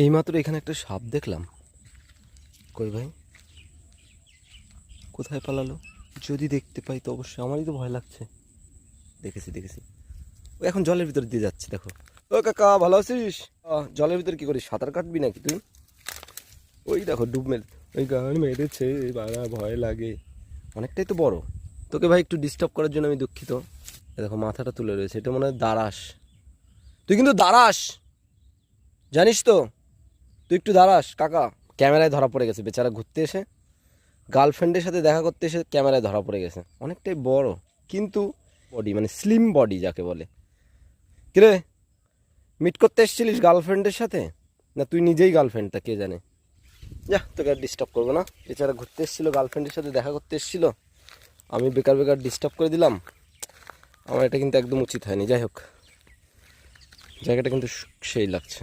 এইমাত্র এখানে একটা সাপ দেখলাম। কই ভাই, কোথায় পালালো? যদি দেখতে পাই তো অবশ্যই, আমারই তো ভয় লাগছে। দেখেছি দেখেছি, ও এখন জলের ভিতর দিয়ে যাচ্ছে, দেখো। ও কাকা, ভালো আছিস? জলের ভিতর কি করিস, সাঁতার কাটবি নাকি তুই? ওই দেখো ডুব মেরে, ওই গান মেরেছে, বাড়া ভয় লাগে। অনেকটাই তো বড়। তোকে ভাই একটু ডিস্টার্ব করার জন্য আমি দুঃখিত। এ দেখো মাথাটা তুলে রয়েছে, এটা মনে হয় দাঁড়াস। তুই কিন্তু দাঁড়াস, জানিস তো? তুই একটু দাঁড়াস কাকা। ক্যামেরায় ধরা পড়ে গেছে বেচারা, ঘুরতে এসে গার্লফ্রেন্ডের সাথে দেখা করতে এসে ক্যামেরায় ধরা পড়ে গেছে। অনেকটাই বড় কিন্তু বডি, মানে স্লিম বডি যাকে বলে। কিরে, মিট করতে এসেছিলিস গার্লফ্রেন্ডের সাথে, না তুই নিজেই গার্লফ্রেন্ড, তা কে জানে। যা, তোকে আর ডিস্টার্ব করবো না। বেচারা ঘুরতে এসেছিলো, গার্লফ্রেন্ডের সাথে দেখা করতে এসেছিলো, আমি বেকার বেকার ডিস্টার্ব করে দিলাম। আমার এটা কিন্তু একদম উচিত হয়নি। যাই হোক, জায়গাটা কিন্তু সেই লাগছে।